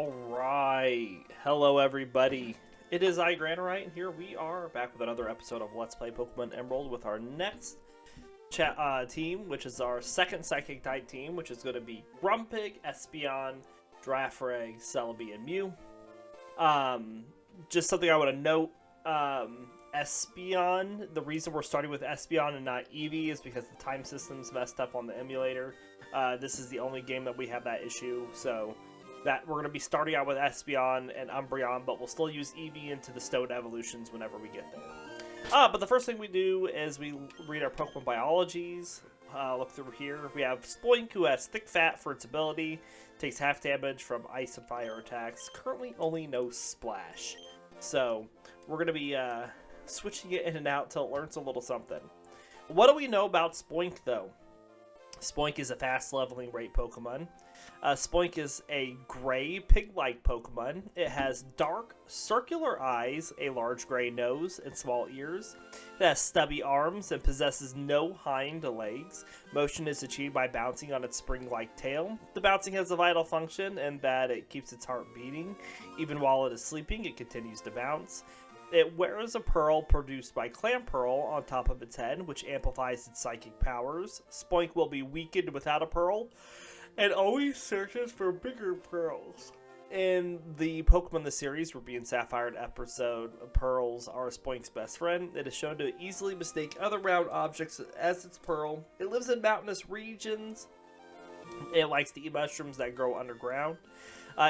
Alright, hello everybody. It is I, Granorite, and here we are back with another episode of Let's Play Pokemon Emerald with our next team, which is our second Psychic type team, which is going to be Grumpig, Espeon, Girafarig, Celebi, and Mew. Just something I want to note, Espeon, the reason we're starting with Espeon and not Eevee is because the time system's messed up on the emulator. This is the only game that we have that issue, so that we're going to be starting out with Espeon and Umbreon, but we'll still use Eevee into the Stone evolutions whenever we get there. But the first thing we do is we read our Pokemon biologies. Look through here. We have Spoink, who has Thick Fat for its ability, takes half damage from ice and fire attacks. Currently only no Splash. So we're going to be switching it in and out till it learns a little something. What do we know about Spoink, though? Spoink is a fast leveling rate Pokemon. Spoink is a gray pig-like Pokemon. It has dark circular eyes, a large gray nose, and small ears. It has stubby arms and possesses no hind legs. Motion is achieved by bouncing on its spring-like tail. The bouncing has a vital function in that it keeps its heart beating. Even while it is sleeping, it continues to bounce. It wears a pearl produced by Clamperl on top of its head, which amplifies its psychic powers. Spoink will be weakened without a pearl, and always searches for bigger pearls. In the Pokemon in the series, Ruby and Sapphire episode, pearls are Spoink's best friend. It is shown to easily mistake other round objects as its pearl. It lives in mountainous regions. It likes to eat mushrooms that grow underground.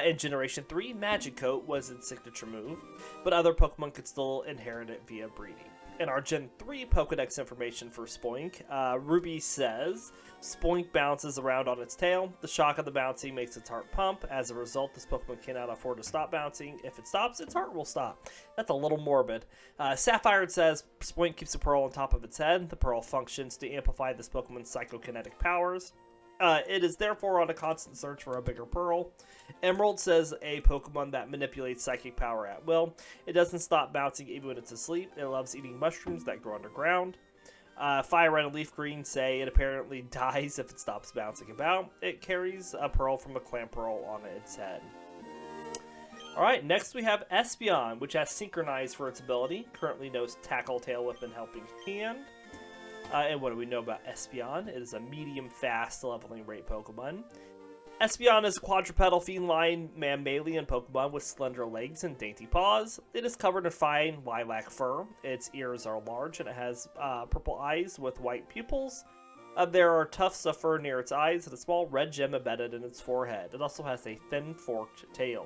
In Generation 3, Magic Coat was its signature move, but other Pokemon could still inherit it via breeding. In our Gen 3 Pokedex information for Spoink, Ruby says, Spoink bounces around on its tail. The shock of the bouncing makes its heart pump. As a result, this Pokemon cannot afford to stop bouncing. If it stops, its heart will stop. That's a little morbid. Sapphire says, Spoink keeps a pearl on top of its head. The pearl functions to amplify this Pokemon's psychokinetic powers. It is therefore on a constant search for a bigger pearl. Emerald says a Pokemon that manipulates psychic power at will. It doesn't stop bouncing even when it's asleep. It loves eating mushrooms that grow underground. Fire Red and Leaf Green say it apparently dies if it stops bouncing about. It carries a pearl from a Clamperl on its head. Alright, next we have Espeon, which has Synchronize for its ability. Currently knows Tackle, Tail Whip, and Helping Hand. And what do we know about Espeon? It is a medium-fast leveling rate Pokemon. Espeon is a quadrupedal feline mammalian Pokemon with slender legs and dainty paws. It is covered in fine lilac fur. Its ears are large and it has purple eyes with white pupils. There are tufts of fur near its eyes and a small red gem embedded in its forehead. It also has a thin forked tail.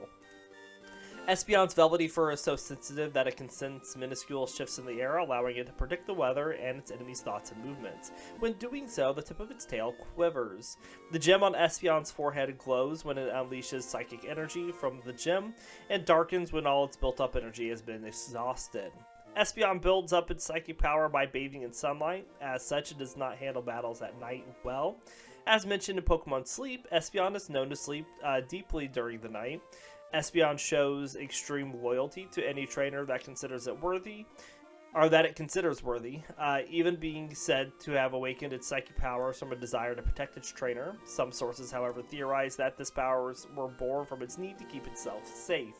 Espeon's velvety fur is so sensitive that it can sense minuscule shifts in the air, allowing it to predict the weather and its enemies' thoughts and movements. When doing so, the tip of its tail quivers. The gem on Espeon's forehead glows when it unleashes psychic energy from the gem, and darkens when all its built-up energy has been exhausted. Espeon builds up its psychic power by bathing in sunlight. As such, it does not handle battles at night well. As mentioned in Pokemon Sleep, Espeon is known to sleep deeply during the night. Espeon shows extreme loyalty to any trainer that considers it worthy, or that it considers worthy, even being said to have awakened its psychic powers from a desire to protect its trainer. Some sources, however, theorize that this powers were born from its need to keep itself safe.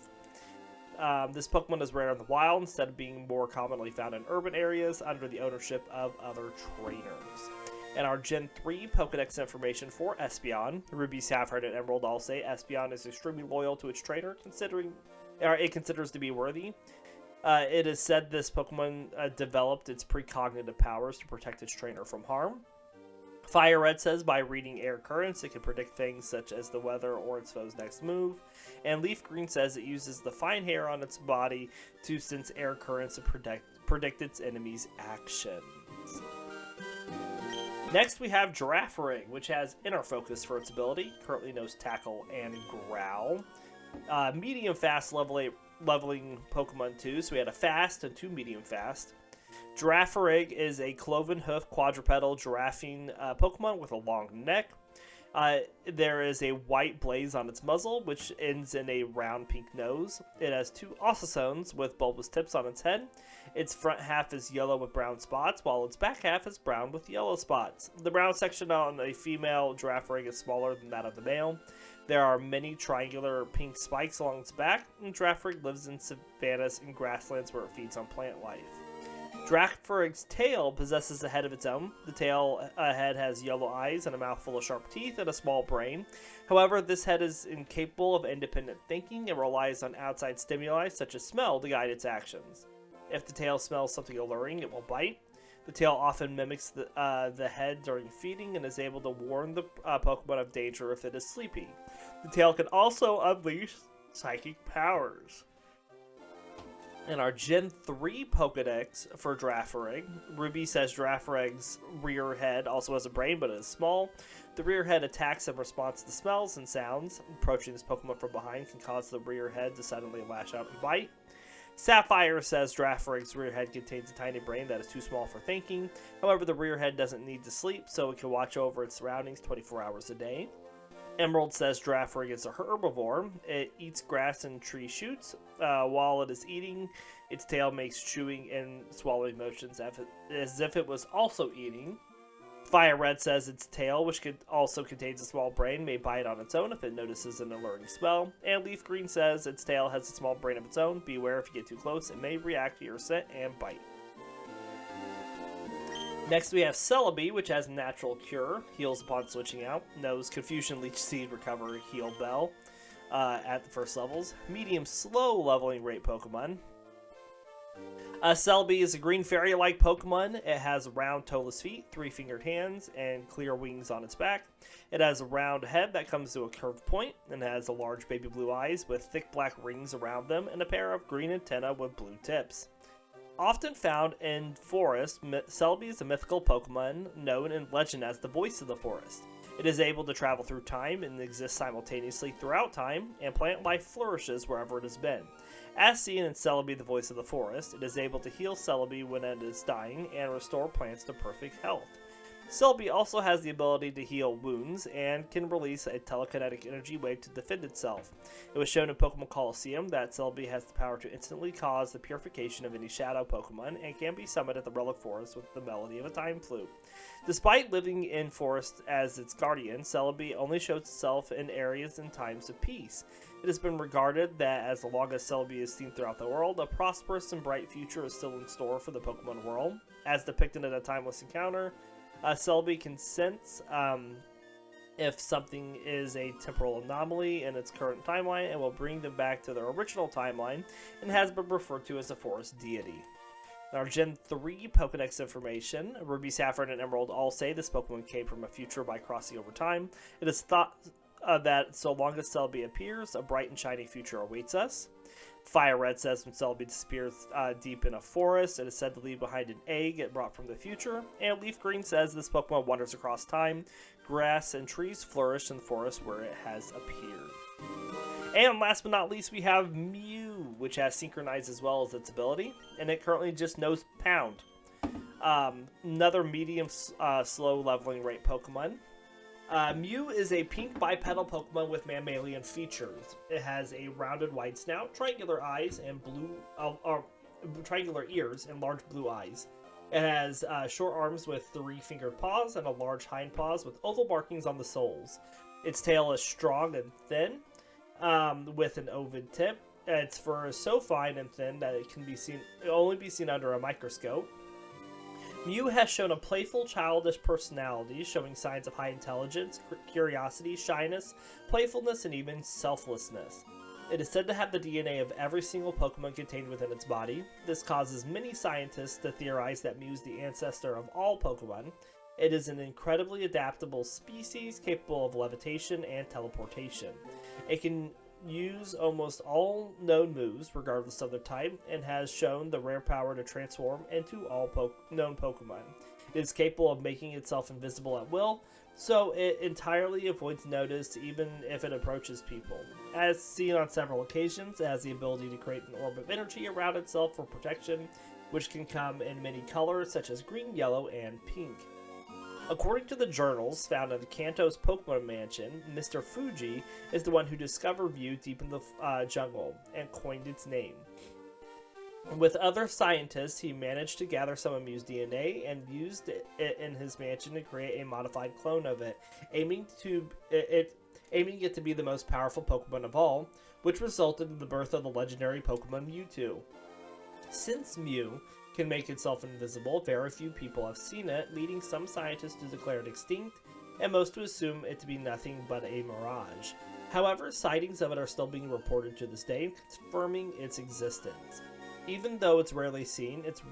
This Pokemon is rare in the wild, instead of being more commonly found in urban areas under the ownership of other trainers. And our Gen 3 Pokedex information for Espeon, Ruby, Sapphire, and Emerald all say Espeon is extremely loyal to its trainer, it considers to be worthy. It is said this Pokemon developed its precognitive powers to protect its trainer from harm. Fire Red says by reading air currents, it can predict things such as the weather or its foe's next move. And Leaf Green says it uses the fine hair on its body to sense air currents and predict its enemies' actions. Next, we have Girafarig, which has Inner Focus for its ability. Currently knows Tackle and Growl. Medium fast leveling Pokemon too, so we had a fast and two medium fast. Girafarig is a cloven hoof quadrupedal giraffing Pokemon with a long neck. There is a white blaze on its muzzle, which ends in a round pink nose. It has two ossisones with bulbous tips on its head. Its front half is yellow with brown spots, while its back half is brown with yellow spots. The brown section on a female Girafarig is smaller than that of the male. There are many triangular pink spikes along its back, and Girafarig lives in savannas and grasslands where it feeds on plant life. Girafarig's tail possesses a head of its own. The tail head has yellow eyes and a mouthful of sharp teeth and a small brain. However, this head is incapable of independent thinking and relies on outside stimuli such as smell to guide its actions. If the tail smells something alluring, it will bite. The tail often mimics the head during feeding and is able to warn the Pokemon of danger if it is sleepy. The tail can also unleash psychic powers. In our Gen 3 Pokedex for Girafarig, Ruby says Girafarig's rear head also has a brain, but it is small. The rear head attacks in response to smells and sounds. Approaching this Pokemon from behind can cause the rear head to suddenly lash out and bite. Sapphire says Girafarig's rear head contains a tiny brain that is too small for thinking. However, the rear head doesn't need to sleep, so it can watch over its surroundings 24 hours a day. Emerald says Girafarig is a herbivore. It eats grass and tree shoots. While it is eating, its tail makes chewing and swallowing motions as if it was also eating. Fire Red says its tail, which also contains a small brain, may bite on its own if it notices an alluring smell. And Leaf Green says its tail has a small brain of its own. Beware if you get too close, it may react to your scent and bite. Next we have Celebi, which has Natural Cure, heals upon switching out, knows Confusion, Leech Seed, Recover, Heal Bell at the first levels. Medium slow leveling rate Pokemon. Celebi is a green fairy-like Pokemon. It has round toeless feet, 3-fingered hands, and clear wings on its back. It has a round head that comes to a curved point, and has a large baby blue eyes with thick black rings around them, and a pair of green antennae with blue tips. Often found in forest, Celebi is a mythical Pokemon known in legend as the voice of the forest. It is able to travel through time and exists simultaneously throughout time, and plant life flourishes wherever it has been. As seen in Celebi, the voice of the forest, it is able to heal Celebi when it is dying and restore plants to perfect health. Celebi also has the ability to heal wounds and can release a telekinetic energy wave to defend itself. It was shown in Pokemon Colosseum that Celebi has the power to instantly cause the purification of any shadow Pokemon and can be summoned at the Relic Forest with the melody of a time flute. Despite living in forest as its guardian, Celebi only shows itself in areas and times of peace. It has been regarded that as long as Celebi is seen throughout the world, a prosperous and bright future is still in store for the Pokemon world. As depicted in a timeless encounter, Celebi can sense if something is a temporal anomaly in its current timeline and will bring them back to their original timeline, and has been referred to as a forest deity. In our Gen 3 Pokedex information, Ruby, Sapphire, and Emerald all say this Pokemon came from a future by crossing over time. It is thought that so long as Celebi appears, a bright and shiny future awaits us. Fire Red says when Celebi disappears deep in a forest, it is said to leave behind an egg it brought from the future. And Leaf Green says this Pokemon wanders across time. Grass and trees flourish in the forest where it has appeared. And last but not least, we have Mew, which has Synchronize as well as its ability, and it currently just knows Pound. Another medium slow leveling rate Pokemon. Mew is a pink bipedal Pokemon with mammalian features. It has a rounded wide snout, triangular eyes, and triangular ears and large blue eyes. It has short arms with 3-fingered paws and a large hind paws with oval markings on the soles. Its tail is strong and thin, with an ovid tip. Its fur is so fine and thin that it can only be seen under a microscope. Mew has shown a playful, childish personality, showing signs of high intelligence, curiosity, shyness, playfulness, and even selflessness. It is said to have the DNA of every single Pokemon contained within its body. This causes many scientists to theorize that Mew is the ancestor of all Pokemon. It is an incredibly adaptable species, capable of levitation and teleportation. It can use almost all known moves, regardless of their type, and has shown the rare power to transform into all known Pokemon. It is capable of making itself invisible at will, so it entirely avoids notice even if it approaches people. As seen on several occasions, it has the ability to create an orb of energy around itself for protection, which can come in many colors such as green, yellow, and pink. According to the journals found in Kanto's Pokemon Mansion, Mr. Fuji is the one who discovered Mew deep in the jungle and coined its name. With other scientists, he managed to gather some of Mew's DNA and used it in his mansion to create a modified clone of it, aiming it to be the most powerful Pokemon of all, which resulted in the birth of the legendary Pokemon Mewtwo. Since Mew can make itself invisible, very few people have seen it, leading some scientists to declare it extinct, and most to assume it to be nothing but a mirage. However, sightings of it are still being reported to this day, confirming its existence. Even though it's rarely seen, it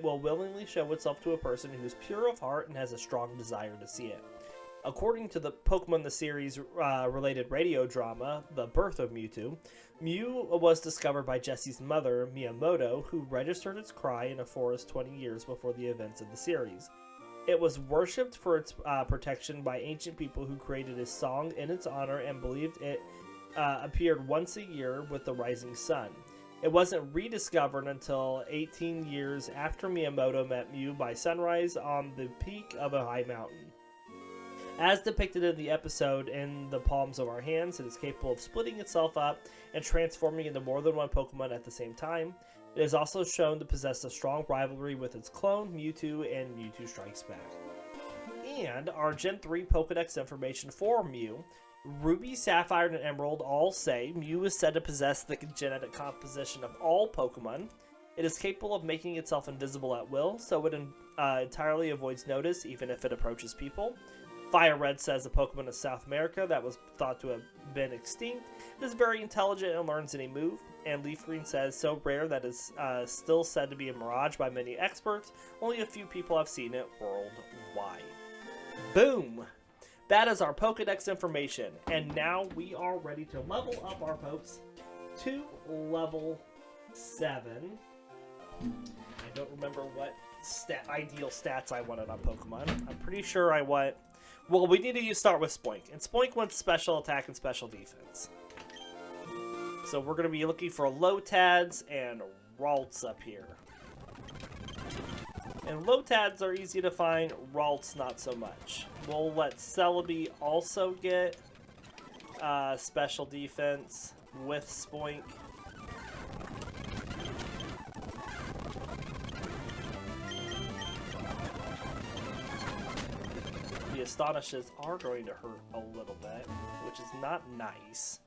will willingly show itself to a person who is pure of heart and has a strong desire to see it. According to the Pokemon the Series related radio drama, The Birth of Mewtwo, Mew was discovered by Jessie's mother, Miyamoto, who registered its cry in a forest 20 years before the events of the series. It was worshipped for its protection by ancient people who created a song in its honor and believed it appeared once a year with the rising sun. It wasn't rediscovered until 18 years after Miyamoto met Mew by sunrise on the peak of a high mountain. As depicted in the episode In the Palms of Our Hands, it is capable of splitting itself up and transforming into more than one Pokemon at the same time. It is also shown to possess a strong rivalry with its clone, Mewtwo, and Mewtwo Strikes Back. And our Gen 3 Pokedex information for Mew. Ruby, Sapphire, and Emerald all say Mew is said to possess the genetic composition of all Pokemon. It is capable of making itself invisible at will, so it entirely avoids notice even if it approaches people. Fire Red says a Pokemon of South America that was thought to have been extinct. It is very intelligent and learns any move. And Leaf Green says so rare that is still said to be a mirage by many experts. Only a few people have seen it worldwide. Boom! That is our Pokedex information. And now we are ready to level up our pokes to level 7. I don't remember what ideal stats I wanted on Pokemon. I'm pretty sure I want... Well, we need to start with Spoink. And Spoink wants special attack and special defense. So we're going to be looking for Lotads and Ralts up here. And Lotads are easy to find, Ralts not so much. We'll let Celebi also get special defense with Spoink. The Astonishes are going to hurt a little bit, which is not nice.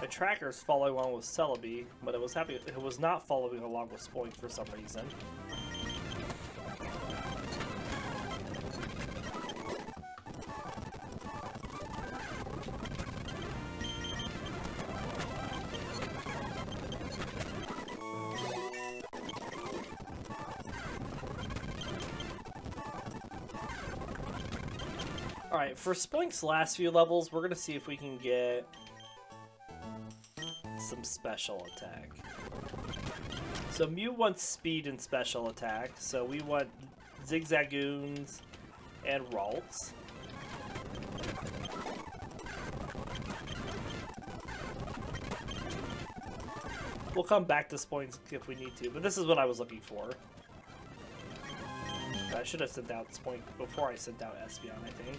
My tracker's following along with Celebi, but it was not following along with Spoink for some reason. Alright, for Spoink's last few levels, we're going to see if we can get some special attack. So Mew wants speed and special attack, so we want Zigzagoons and Ralts. We'll come back to Spoink if we need to, but this is what I was looking for. I should have sent out Spoink before I sent out Espeon, I think.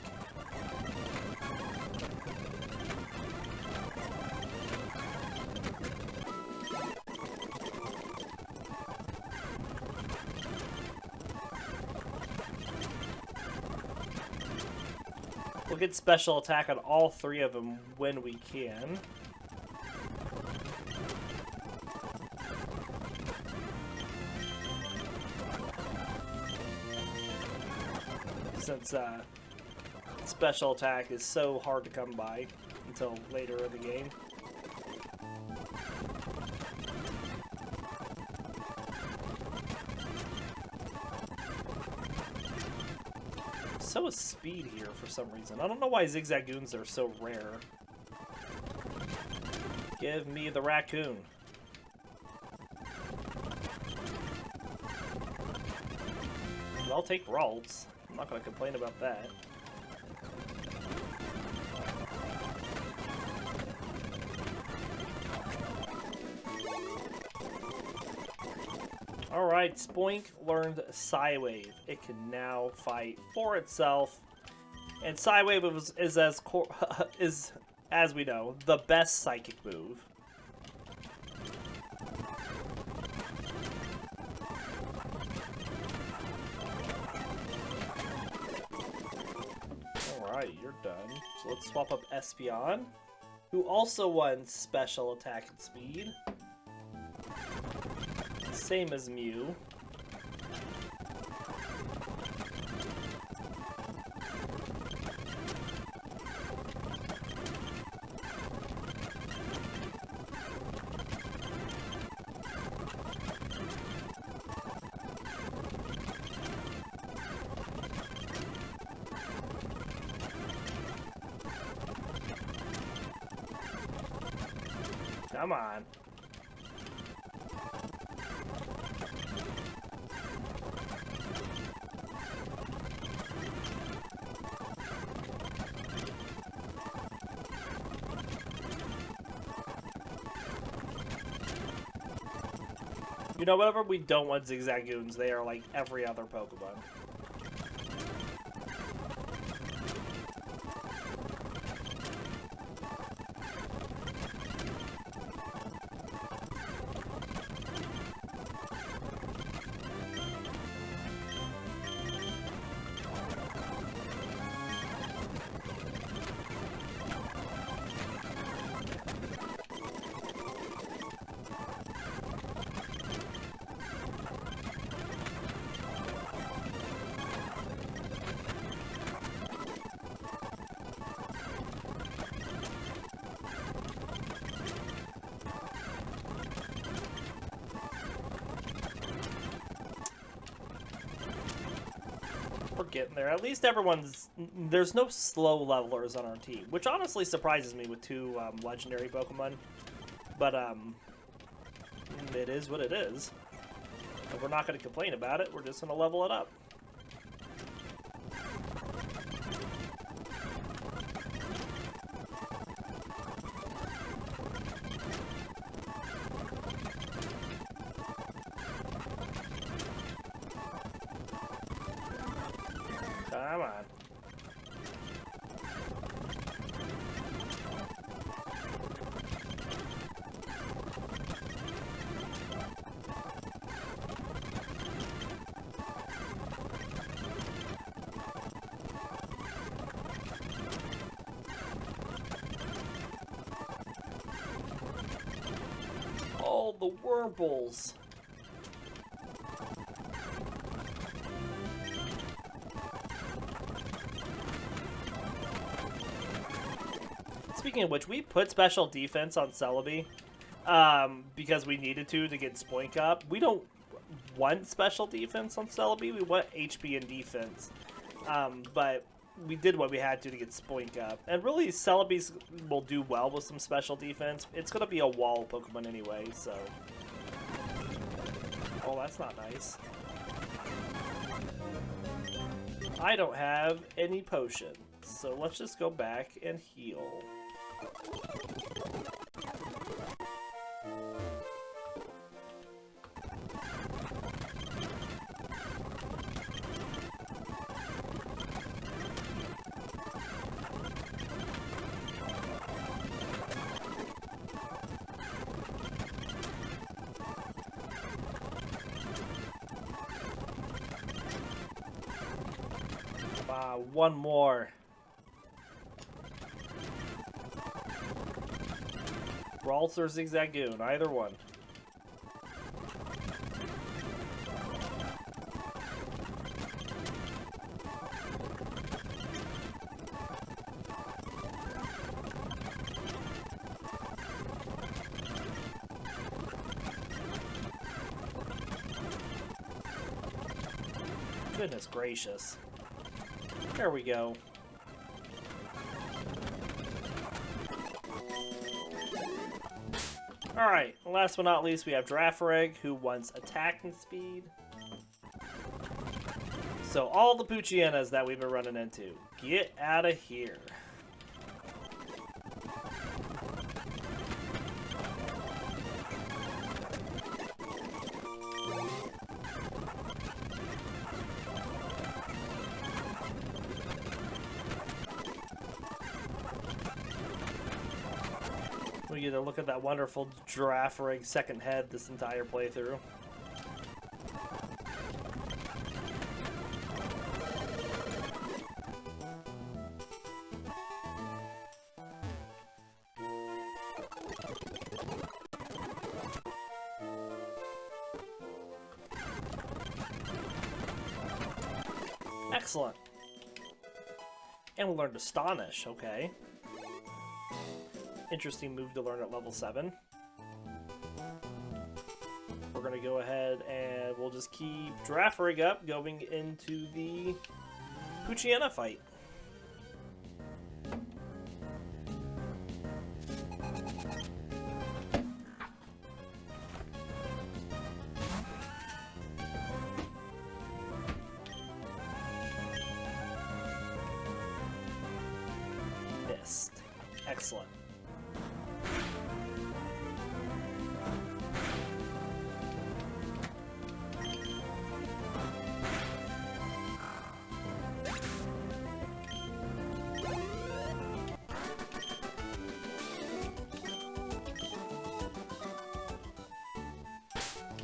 We'll get special attack on all three of them when we can. Since special attack is so hard to come by. until later in the game. So is speed here for some reason. I don't know why Zigzagoons are so rare. Give me the raccoon. But I'll take Ralts. I'm not going to complain about that. Alright, Spoink learned Psywave. It can now fight for itself. And Psywave is, as we know, the best psychic move. Alright, you're done. So let's swap up Espeon, who also won special attack and speed. Same as Mew. Come on. You know, whenever we don't want Zigzagoons, they are like every other Pokemon. We're getting there. At least everyone's... There's no slow levelers on our team, which honestly surprises me with two legendary Pokemon. But, it is what it is. And we're not going to complain about it. We're just going to level it up. Come on. Oh, the Wurmples. Speaking of which, we put special defense on Celebi because we needed to get Spoink up. We don't want special defense on Celebi. We want HP and defense. But we did what we had to get Spoink up. And really, Celebi's will do well with some special defense. It's going to be a wall Pokemon anyway, so... Oh, that's not nice. I don't have any potions, so let's just go back and heal. One more. Ralts or Zigzagoon, either one. Goodness gracious. There we go. Alright, last but not least, we have Girafarig, who wants attacking speed. So all the Poochyienas that we've been running into, get out of here. We get to look at that wonderful Girafarig second head this entire playthrough. Excellent. And we learned Astonish, okay. Interesting move to learn at level 7. We're going to go ahead and we'll just keep Girafarig up going into the Poochyena fight. Missed. Excellent.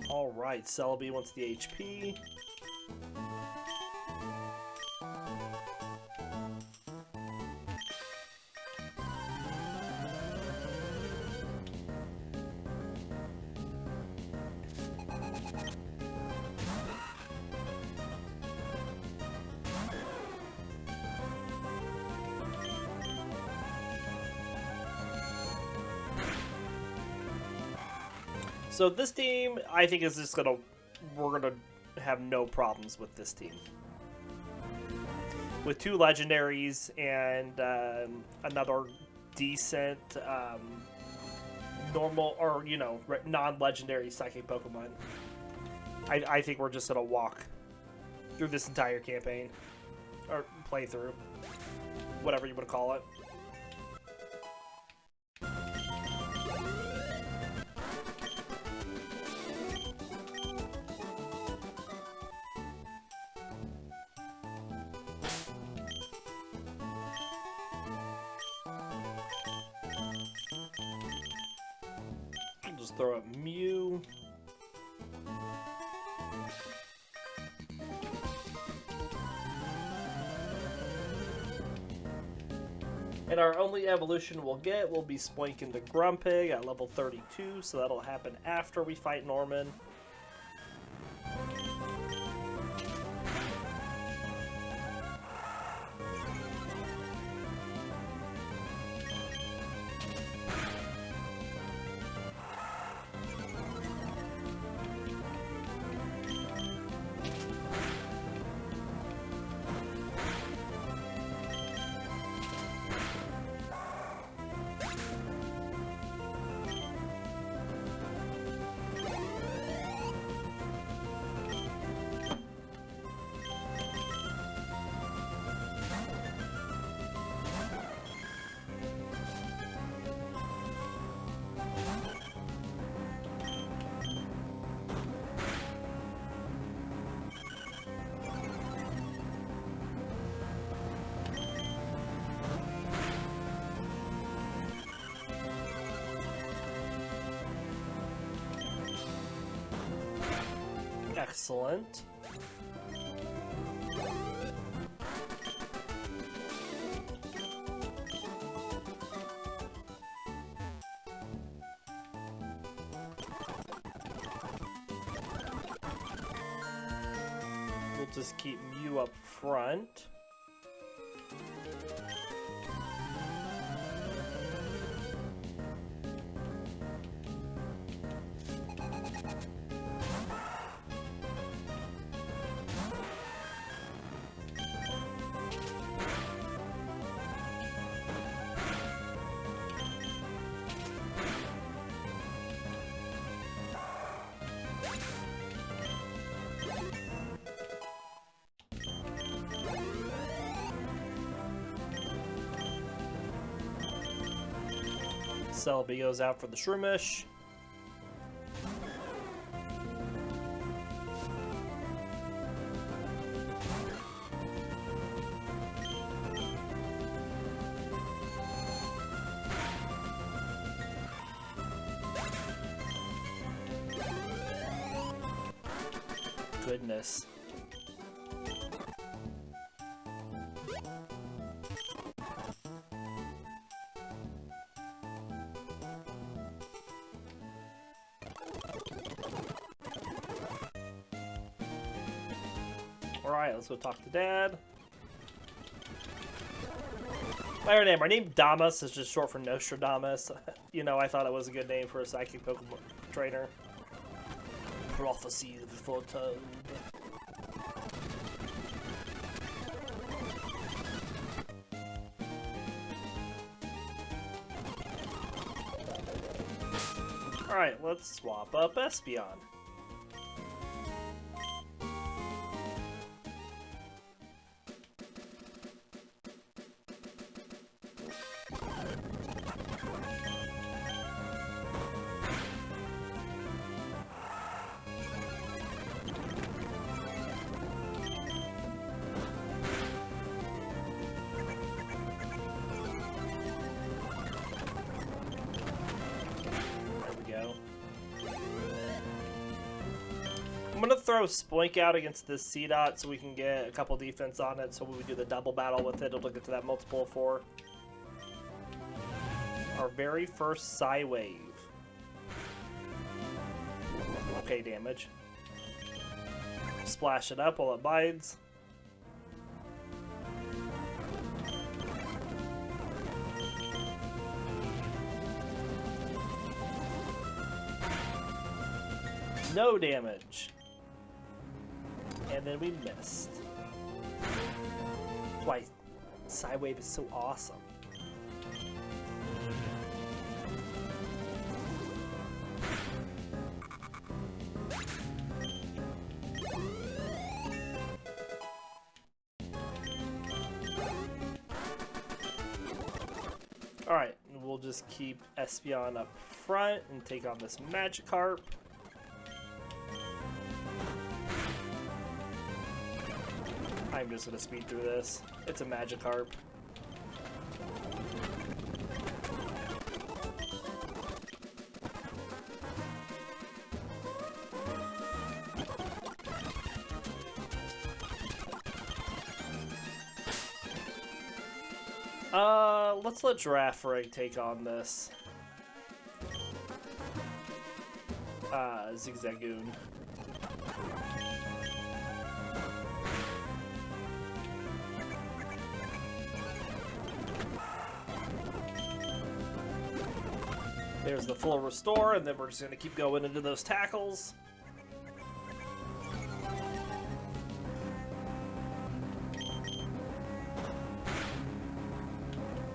Alright, Celebi wants the HP. So this team, I think, is just we're gonna have no problems with this team. With 2 legendaries and another decent normal or, you know, non-legendary psychic Pokemon, I think we're just gonna walk through this entire campaign or playthrough, whatever you want to call it. Just throw up Mew. And our only evolution we'll get will be Spoink into Grumpig at level 32, so that'll happen after we fight Norman. Excellent. We'll just keep Mew up front. Celebi goes out for the Shroomish. Goodness. Alright, let's go talk to Dad. My name. My name Damas is just short for Nostradamus. You know, I thought it was a good name for a psychic Pokemon trainer. Prophecy foretold. Alright, let's swap up Espeon. I'm gonna throw Spoink out against this C-Dot so we can get a couple defense on it, so when we do the double battle with it, it'll get to that multiple of 4. Our very first Psy-Wave. Okay, damage. Splash it up while it bites. No damage. And then we missed. That's why Psy-Wave is so awesome. Alright, we'll just keep Espeon up front and take on this Magikarp. I'm just gonna speed through this. It's a Magikarp. Let's let Girafarig take on this. Zigzagoon. There's the full restore, and then we're just going to keep going into those tackles.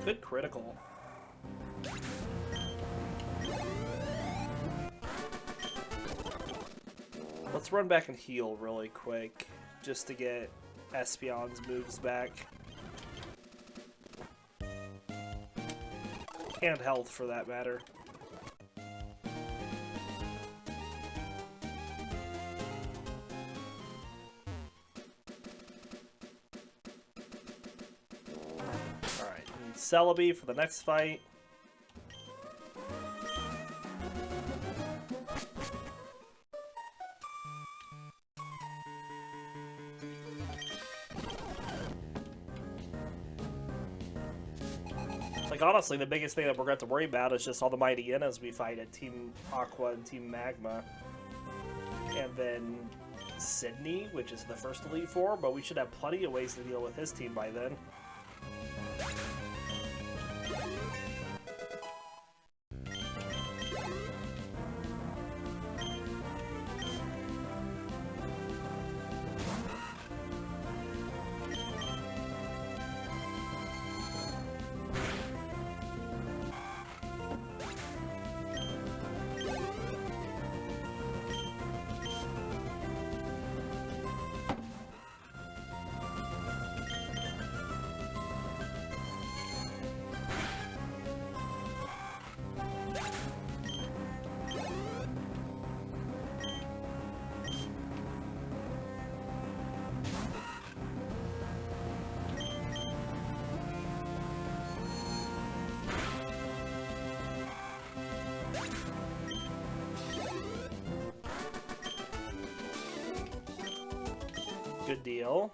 Good critical. Let's run back and heal really quick, just to get Espeon's moves back. And health, for that matter. Celebi for the next fight. Like, honestly, the biggest thing that we're going to have to worry about is just all the mighty Innas we fight at Team Aqua and Team Magma. And then Sydney, which is the first Elite Four, but we should have plenty of ways to deal with his team by then. Good deal.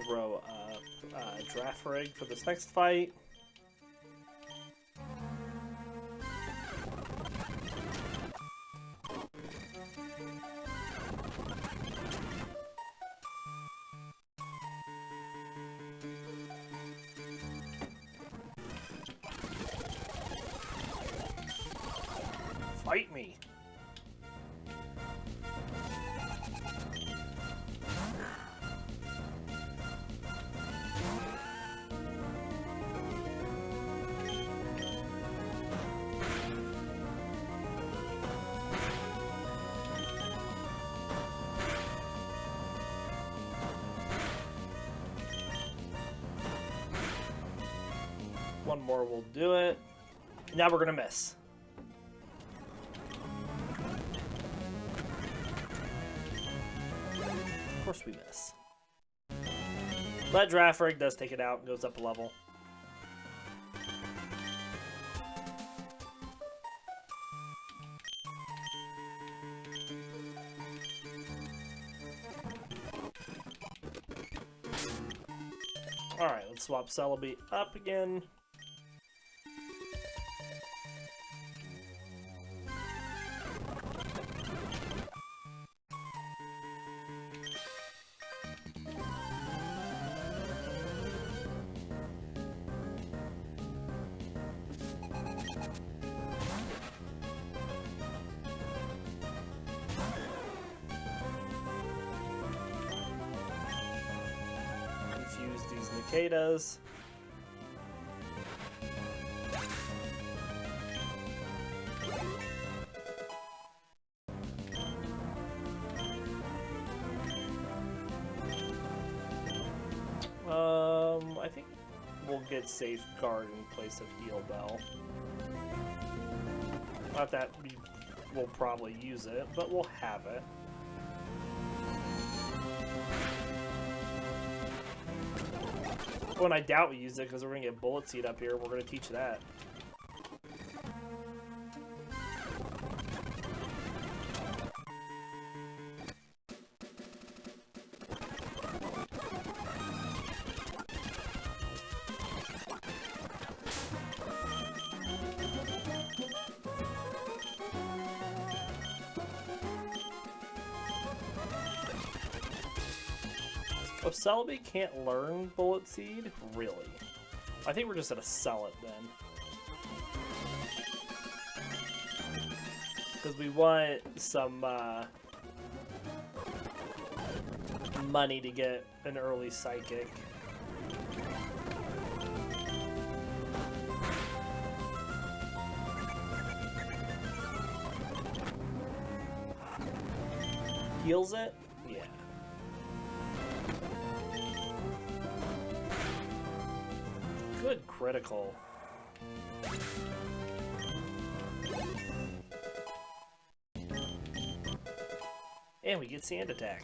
Throw up Girafarig for this next fight. Fight me! One more will do it. Now we're gonna miss. Of course we miss. But Girafarig does take it out and goes up a level. Alright, let's swap Celebi up again. Confuse these Nicadas. I think we'll get Safeguard in place of Heal Bell. Not that we'll probably use it, but we'll have it. When I doubt we use it because we're going to get Bullet Seed up here. We're going to teach that. If Celebi can't learn Bullet Seed, really? I think we're just gonna sell it then. Because we want some money to get an early Psychic. Heals it? Yeah. Good critical. And we get Sand Attack.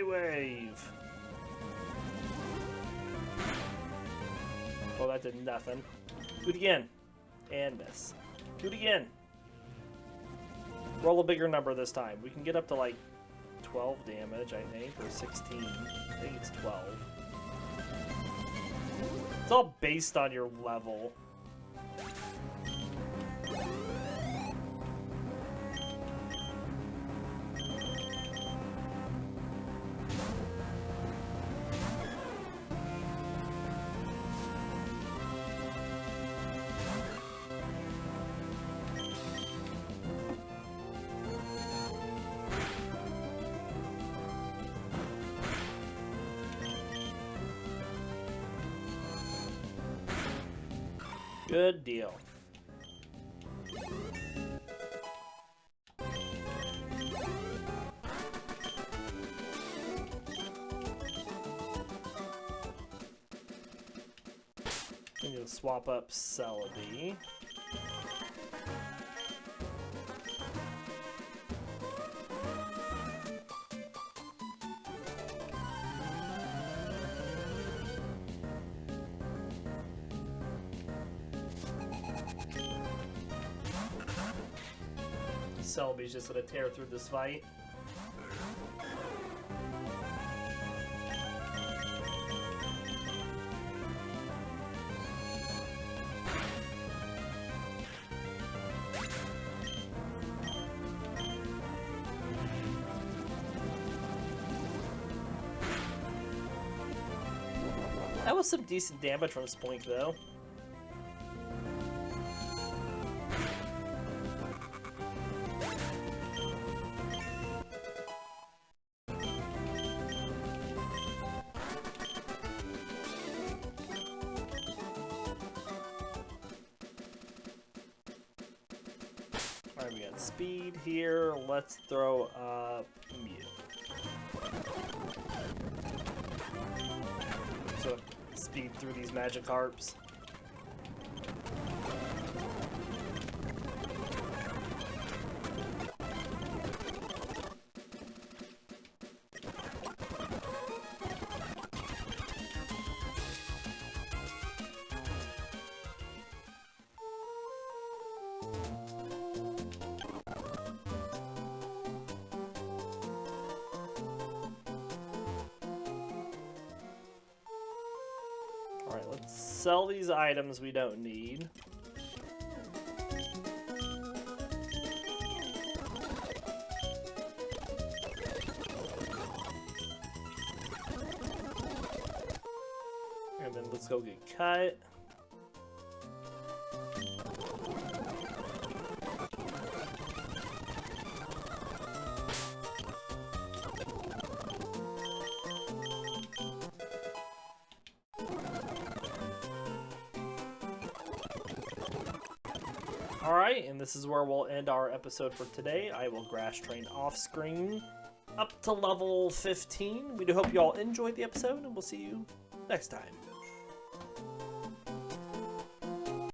Wave. Oh, that did nothing. Do it again. And miss. Do it again. Roll a bigger number this time. We can get up to like 12 damage, I think, or 16. I think it's 12. It's all based on your level. Good deal. swap up Celebi. Celebi's just gonna tear through this fight. That was some decent damage from Spoink, though. Alright, we got speed here. Let's throw up Mew. So speed through these Magikarps. Alright, let's sell these items we don't need. And then let's go get cut. Alright, and this is where we'll end our episode for today. I will grass train off screen up to level 15. We do hope you all enjoyed the episode, and we'll see you next time.